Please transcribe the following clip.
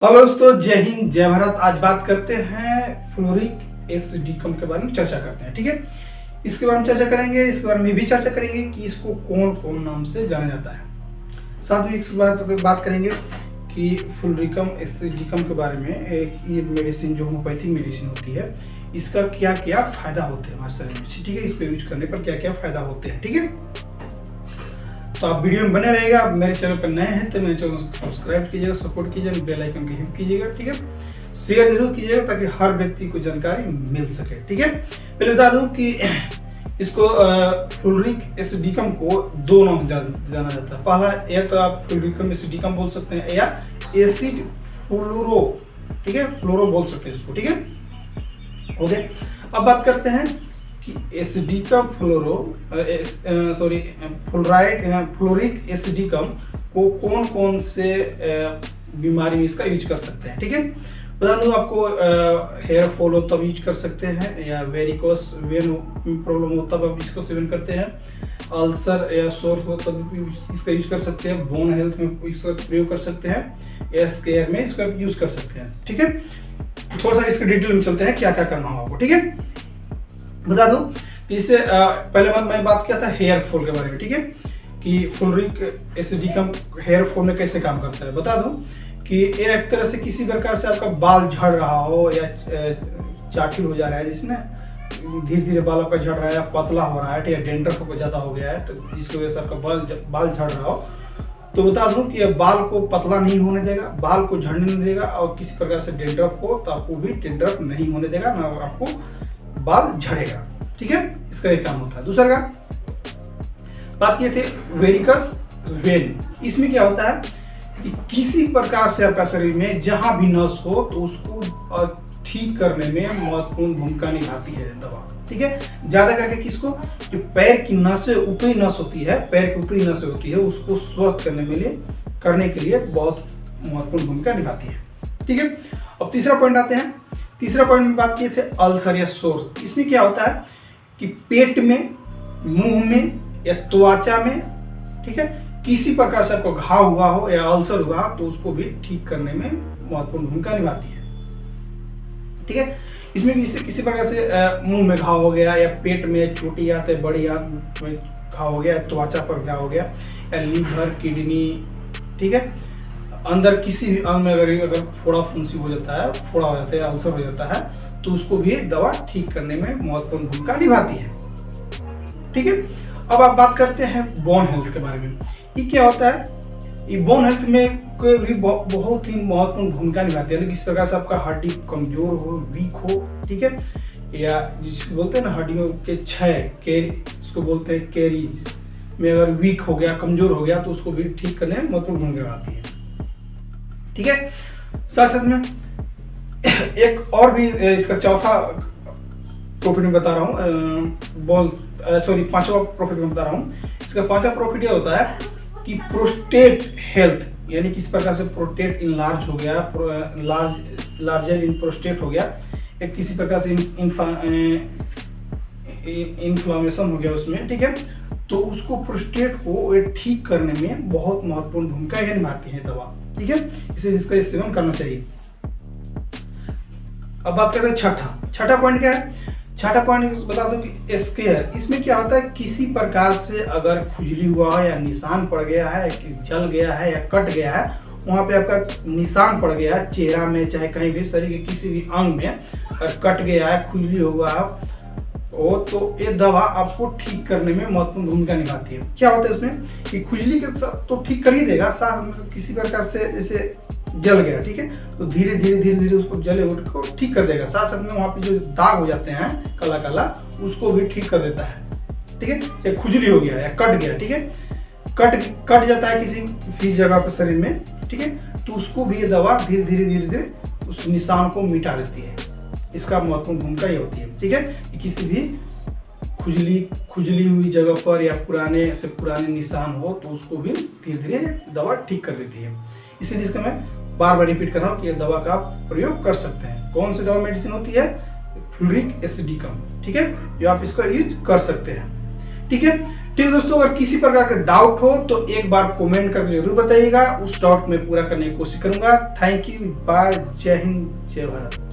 Hello दोस्तों, जय हिंद जय भारत। आज बात करते हैं फ्लोरिक एसिडिकम के बारे में चर्चा करते हैं। ठीक है, इसके बारे में चर्चा करेंगे, इसके बारे में भी चर्चा करेंगे कि इसको कौन कौन नाम से जाना जाता है। साथ में एक बात करेंगे कि फ्लोरिकम एसिडिकम के बारे में। ये मेडिसिन जो होम्योपैथिक मेडिसिन होती है, इसका क्या क्या फायदा होते हैं हमारे शरीर में। ठीक है, इसको यूज करने पर क्या क्या फायदा होते हैं। ठीक है, तो आप वीडियो में बने रहिएगा। आप मेरे चैनल पर नए हैं तो मेरे चैनल को सब्सक्राइब कीजिएगा, सपोर्ट कीजिएगा, बेल आइकन को हिट कीजिएगा। ठीक है, शेयर जरूर कीजिएगा ताकि हर व्यक्ति को जानकारी मिल सके। ठीक है, पहले बता दूं कि इसको फ्लोरिक एसिडिकम को दो नाम जाना जाता है। पहला या तो आप फ्लोरिकम एसिडिकम बोल सकते हैं या एसिड फ्लोरो। ठीक है, फ्लोरो बोल सकते हैं इसको। ठीक है, ओके। अब बात करते हैं कि एसिडिकम फ्लोरिक एसिडिकम को कौन कौन से बीमारी में इसका यूज कर सकते हैं। ठीक है, बता दूं आपको, हेयर फॉल हो तब यूज कर सकते हैं, या वेरिकोस वेन प्रॉब्लम हो तब आप इसको सेवन करते हैं, अल्सर या सोर हो तब इसका यूज कर सकते हैं, बोन हेल्थ में इसका प्रयोग कर सकते हैं, या स्केयर में इसका यूज कर सकते हैं। ठीक है, थोड़ा सा इसके डिटेल में चलते हैं क्या क्या करना होगा आपको। ठीक है, बता दूं कि इससे पहले मैं बात किया था हेयर फॉल के बारे में। ठीक है, कि फ्लोरिक एसिडिकम हेयर फॉल में कैसे काम करता है। बता दूं कि ये एक तरह से किसी प्रकार से आपका बाल झड़ रहा हो या चाकिल हो जा रहा है, जिसमें धीरे धीरे बाल आपका झड़ रहा है, पतला हो रहा है, या डेंड्रफ ज़्यादा हो गया है, तो जिसकी वजह से आपका बाल झड़ रहा हो, तो बता दूं कि बाल को पतला नहीं होने देगा, बाल को झड़ने नहीं देगा, और किसी प्रकार से डेंड्रफ हो तो आपको भी डेंड्रफ नहीं होने देगा, ना आपको बाल झड़ेगा। ठीक है, इसका एक काम होता है। दूसरा का बात किए थे वेरिकस वेन। इसमें क्या होता है कि किसी प्रकार से आपका शरीर में जहां भी नस हो तो उसको ठीक करने में महत्वपूर्ण भूमिका निभाती है दवा। ठीक है, ज्यादा करके किसको, जो पैर की नसें, ऊपरी नस होती है, पैर की ऊपरी नसें होती है, उसको स्वस्थ करने के लिए बहुत महत्वपूर्ण भूमिका निभाती है। ठीक है, अब तीसरा पॉइंट आते हैं। तीसरा पॉइंट में बात किए थे अल्सर या सोर। इसमें क्या होता है कि पेट में, मुंह में या त्वचा में, ठीक है, किसी प्रकार से आपको घाव हुआ हो या अल्सर हुआ तो उसको भी ठीक करने में महत्वपूर्ण भूमिका निभाती है। ठीक है, इसमें किसी प्रकार से मुंह में घाव हो गया, या पेट में, छोटी आंत है, बड़ी आंत में घाव हो गया, त्वचा पर घाव हो गया, या लीवर, किडनी, ठीक है, अंदर किसी भी अंग में अगर फोड़ा फुंसी हो जाता है, फोड़ा हो जाता है, अल्सर हो जाता है, तो उसको भी दवा ठीक करने में महत्वपूर्ण भूमिका निभाती है। ठीक है, अब आप बात करते हैं बोन हेल्थ के बारे में। ये क्या होता है, ये बोन हेल्थ में कोई भी बहुत ही महत्वपूर्ण भूमिका निभाती है। किसी प्रकार से आपका हड्डी कमजोर हो, वीक हो, ठीक है, या जिसको बोलते हैं ना हड्डियों के क्षय, इसको बोलते हैं कैरीज में अगर वीक हो गया, कमजोर हो गया, तो उसको भी ठीक करने में महत्वपूर्ण भूमिका निभाती है। ठीक है, साथ साथ में एक और भी इसका चौथा प्रॉफिट में बता रहा हूँ, पांचवा प्रॉफिट में बता रहा हूँ। इसका पांचवा प्रॉफिट यह होता है कि प्रोस्टेट हेल्थ, यानी किस प्रकार से प्रोस्टेट इनलार्ज हो गया, लार्जर इन प्रोस्टेट हो गया, या किसी प्रकार से इन्फ्लामेशन हो गया उसमें, ठीक है, तो उसको प्रोस्टेट को ठीक करने में बहुत महत्वपूर्ण भूमिका यह निभाती है दवा। ठीक है, इसे इसका सेवन करना चाहिए। अब बात करते हैं छठा पॉइंट क्या है। छठा पॉइंट बता दूं कि स्केयर। इसमें क्या होता है, किसी प्रकार से अगर खुजली हुआ है, या निशान पड़ गया है, जल गया है, या कट गया है, वहां पे आपका निशान पड़ गया है चेहरा में, चाहे कहीं भी शरीर के किसी भी अंग में अगर कट गया है, खुजली हुआ है, तो ये दवा आपको ठीक करने में महत्वपूर्ण भूमिका निभाती है। क्या होता है उसमें कि खुजली के साथ तो ठीक कर ही देगा, साथ में किसी प्रकार से जैसे जल गया, ठीक है, तो धीरे धीरे उसको जले को ठीक कर देगा। साथ साथ में वहाँ पे जो दाग हो जाते हैं काला काला, उसको भी ठीक कर देता है। ठीक है, या खुजली हो गया या कट गया, ठीक है, कट जाता है किसी भी जगह पर शरीर में, ठीक है, तो उसको भी ये दवा धीरे धीरे उस निशान को मिटा देती है। इसका महत्वपूर्ण भूमिका ये होती है। ठीक है, कि किसी भी खुजली हुई जगह पर या पुराने निशान हो तो उसको भी धीरे धीरे दवा ठीक कर देती है। इसीलिए इसका मैं बार बार रिपीट कर रहा हूँ कि दवा का आप प्रयोग कर सकते हैं। कौन सी दवा मेडिसिन होती है, फ्लोरिक एसिडिकम। ठीक है, जो आप इसका यूज कर सकते हैं। ठीक है, ठीक है दोस्तों, अगर किसी प्रकार का डाउट हो तो एक बार कमेंट करके जरूर बताइएगा, उस डाउट में पूरा करने की कोशिश करूंगा। थैंक यू, बाय, जय हिंद, जय भारत।